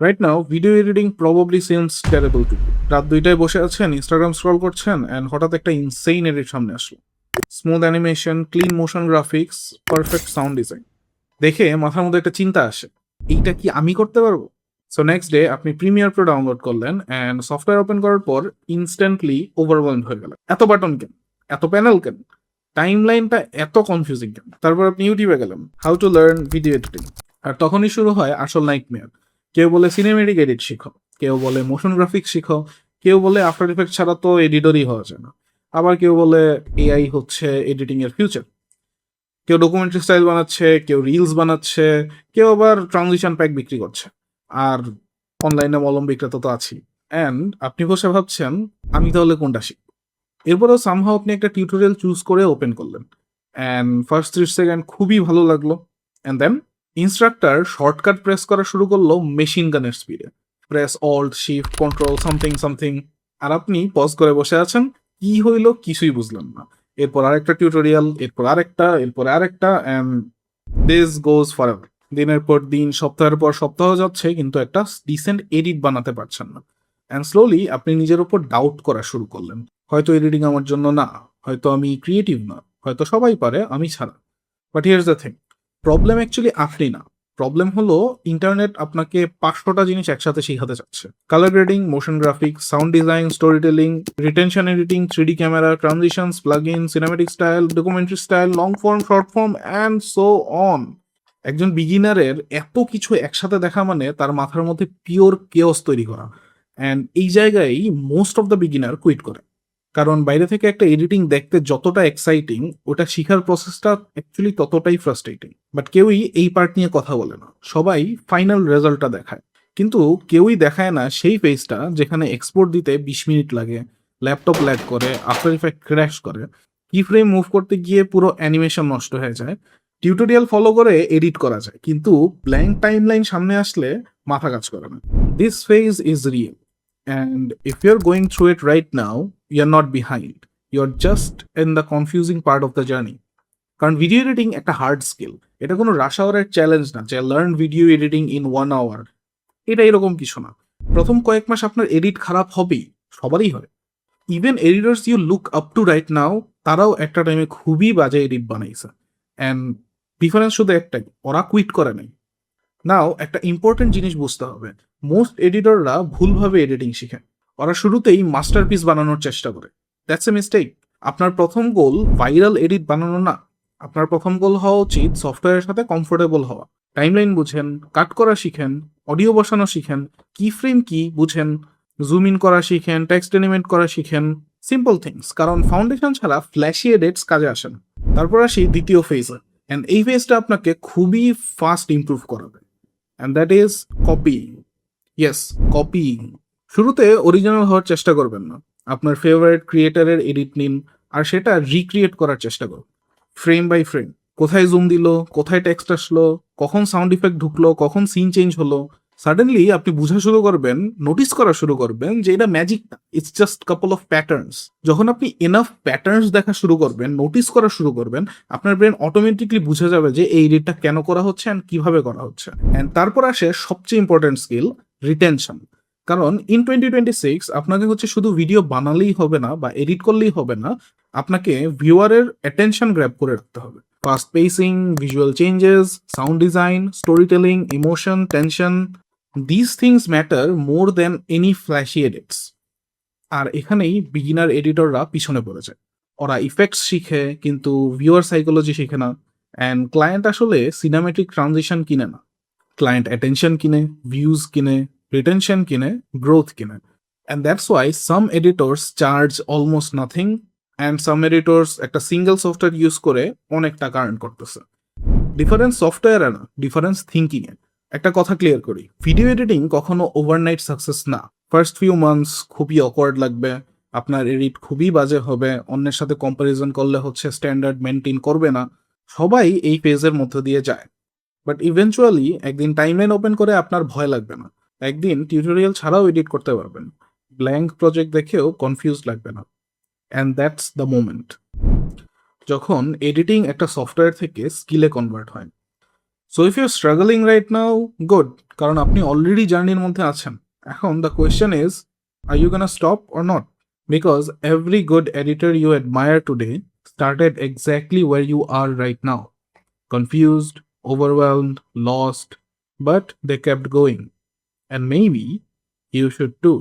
Right now video editing probably seems terrible to you. রাত 2টায় বসে আছেন, ইনস্টাগ্রাম স্ক্রল করছেন, অ্যান্ড হঠাৎ একটা ইনসেইন এডিট সামনে আসলো। Smooth animation, clean motion graphics, perfect sound design. দেখে মাথার মধ্যে একটা চিন্তা আসে, এইটা কি আমি করতে পারবো? সো নেক্সট ডে আপনি প্রিমিয়ার প্রো ডাউনলোড করলেন, অ্যান্ড সফটওয়্যার ওপেন করার পর ইনস্ট্যান্টলি ওভারওয়েলড হয়ে গেল। এত বাটন কেন, এত প্যানেল কেন, টাইমলাইনটা এত কনফিউজিং কেন? তারপর আপনি ইউটিউবে গেলেন, how to learn video editing. আর তখনই শুরু হয় আসল নাইটমেয়ার। কেউ বলে সিনেমেটিক এডিট শিখো, কেউ বলে মোশন গ্রাফিক্স শিখো, কেউ বলে আফটার ইফেক্ট ছাড়া তো এডিটরই হওয়া যায় না, আবার কেউ বলে এআই হচ্ছে এডিটিং এর ফিউচার। কেউ ডকুমেন্টারি স্টাইল বানাচ্ছে, কেউ রিলস বানাচ্ছে, কেউ আবার ট্রানজিশন প্যাক বিক্রি করছে। আর অনলাইনে মলম বিক্রেতা তো আছেই। অ্যান্ড আপনি বসে ভাবছেন, আমি তাহলে কোনটা শিখব? এরপরেও সামহাও আপনি একটা টিউটোরিয়াল চুজ করে ওপেন করলেন, অ্যান্ড ফার্স্ট 30 সেকেন্ড খুবই ভালো লাগলো। And then instructor shortcut press করা শুরু করলো মেশিন গানের স্পিডে। Press alt shift control something something. আর আপনি পজ করে বসে আছেন, কি হইলো কিছুই বুঝলেন না। এরপর আরেকটা টিউটোরিয়াল, এরপর আরেকটা, এরপর আরেকটা, and this goes for ever. দিনের পর দিন, সপ্তাহের পর সপ্তাহ যাচ্ছে, কিন্তু একটা ডিসেন্ট এডিট বানাতে পারছেন না। অ্যান্ড স্লোলি আপনি নিজের উপর ডাউট করা শুরু করলেন, হয়তো এডিটিং আমার জন্য না, হয়তো আমি ক্রিয়েটিভ না, হয়তো সবাই পারে আমি ছাড়া। But here's the thing, problem actually আপনি না। প্রবলেম হলো ইন্টারনেট আপনাকে 500টা জিনিস একসাথে শেখাতে চাচ্ছে: colour grading, motion graphics, sound design, story telling, retention editing, 3D camera, transitions, plugin, cinematic style, documentary style, long form, short form, and so on. একজন বিগিনারের এত কিছু একসাথে দেখা মানে তার মাথার মধ্যে পিওর কেওস তৈরি করা। অ্যান্ড এই জায়গায় most of the beginner quit করে। কারণ বাইরে থেকে একটা এডিটিং দেখতে যতটা এক্সাইটিং, ওটা শিখার প্রসেসটা অ্যাকচুয়ালি ততটাই ফ্রাস্ট্রেটিং। বাট কেউই এই পার্ট নিয়ে কথা বলে না, সবাই ফাইনাল রেজাল্টটা দেখায়। কিন্তু কেউই দেখায় না সেই পেজটা যেখানে এক্সপোর্ট দিতে 20 মিনিট লাগে, ল্যাপটপ ল্যাগ করে, আফটার ইফেক্ট ক্র্যাশ করে, কি ফ্রেম মুভ করতে গিয়ে পুরো অ্যানিমেশন নষ্ট হয়ে যায়। টিউটোরিয়াল ফলো করে এডিট করা যায়, কিন্তু ব্ল্যাঙ্ক টাইমলাইন সামনে আসলে মাথা কাজ করে না। This phase is real, and if you're going through it right now, you're not behind. You're just in the confusing part of the journey. কারণ ভিডিও এডিটিং একটা হার্ড স্কিল। এটা কোনো রাশ আওয়ারের চ্যালেঞ্জ না যে learn video editing in 1 hour. এটা এরকম কিছু না। প্রথম কয়েক মাস আপনার এডিট খারাপ হবেই, সবারই হয়। Even editors you look up to right now, তারাও একটা টাইমে খুবই বাজে এডিট বানাইছে। অ্যান্ড ডিফারেন্স শুধু একটাই, ওরা কুইট করে নাই। নাও একটা ইম্পর্টেন্ট জিনিস বুঝতে হবে, মোস্ট এডিটররা ভুলভাবে এডিটিং শিখে। ওরা শুরুতেই মাস্টারপিস বানানোর চেষ্টা করে। That's a mistake. আপনার প্রথম গোল ভাইরাল এডিট বানানো না। আপনার প্রথম গোল হওয়া উচিত সফটওয়্যারের সাথে কমফোর্টেবল হওয়া। টাইমলাইন বুঝেন, কাট করা শিখেন, অডিও বসানো শিখেন, কি ফ্রেম কি বুঝেন, জুম ইন করা শিখেন, টেক্সট এনিমেট করা শিখেন। সিম্পল থিংস, কারণ ফাউন্ডেশন ছাড়া ফ্ল্যাশি এডিটস কাজে আসে না। তারপর আসি দ্বিতীয় ফেজে, অ্যান্ড এই ফেজটা আপনাকে খুবই ফাস্ট ইমপ্রুভ করাবে। and that is copying. Yes, copying. শুরুতে অরিজিনাল হওয়ার চেষ্টা করবেন না। আপনার ফেভারিট ক্রিয়েটারের এডিট নিন, আর সেটা রিক্রিয়েট করার চেষ্টা করুন, ফ্রেম বাই ফ্রেম। কোথায় জুম দিল, কোথায় টেক্সট আসলো, কখন সাউন্ড ইফেক্ট ঢুকলো, কখন সিন চেঞ্জ হলো। সাডেনলি আপনি বোঝা শুরু করবেন, নোটিস করা শুরু করবেন যে এটা ম্যাজিক না, it's just couple of patterns. যখন আপনি এনাফ প্যাটার্নস দেখা শুরু করবেন, নোটিস করা শুরু করবেন, আপনার ব্রেন অটোমেটিকলি বুঝে যাবে যে এই এডিটটা কেন করা হচ্ছে অ্যান্ড কিভাবে করা হচ্ছে। অ্যান্ড তারপর আসে সবচেয়ে ইম্পর্টেন্ট স্কিল, রিটেনশন। কারণ ইন 2026 আপনাকে হচ্ছে শুধু ভিডিও বানালেই হবে না বা এডিট করলেই হবে না, আপনাকে ভিউয়ারের অ্যাটেনশন গ্র্যাব করে রাখতে হবে। Fast pacing, visual changes, sound design, story telling, emotion, tension, this things matter more than any flashy edits. আর এখানেই বিগিনার এডিটররা পিছনে পড়ে যায়। ওরা ইফেক্টস শিখে কিন্তু ভিউয়ার সাইকোলজি শিখে না। অ্যান্ড ক্লায়েন্ট আসলে সিনেমেটিক ট্রানজিশন কিনে না, ক্লায়েন্ট অ্যাটেনশন কিনে, ভিউজ কিনে, রিটেনশন কিনে, গ্রোথ কিনে। And that's why some editors charge almost nothing, and some editors একটা সিঙ্গেল সফটওয়্যার ইউজ করে অনেক টাকা আর্ন করতেছে। ডিফারেন্স সফটওয়্যারে না, ডিফারেন্স থিঙ্কিং এ। একটা কথা ক্লিয়ার করি, ভিডিও এডিটিং কখনো ওভারনাইট সাকসেস না। ফার্স্ট ফিউ মান্থস খুবই অকওয়ার্ড লাগবে, আপনার এডিট খুবই বাজে হবে, অন্যের সাথে কম্পারিজন করলে হচ্ছে স্ট্যান্ডার্ড মেনটেন করবে না। সবাই এই ফেজের মধ্য দিয়ে যায়। বাট ইভেনচুয়ালি একদিন টাইমলাইন ওপেন করে আপনার ভয় লাগবে না, একদিন টিউটোরিয়াল ছাড়াও এডিট করতে পারবেন, ব্ল্যাঙ্ক প্রজেক্ট দেখেও কনফিউজ লাগবে না। অ্যান্ড দ্যাটস দ্য মোমেন্ট যখন এডিটিং একটা সফটওয়্যার থেকে স্কিলে কনভার্ট হয়। So if you struggling right now, good, কারণ আপনি অলরেডি জার্নির মধ্যে আছেন। এখন the question is, are you gonna stop or not? Because every good editor you admire today started exactly where you are right now, confused, overwhelmed, lost, but they kept going. And maybe you should too.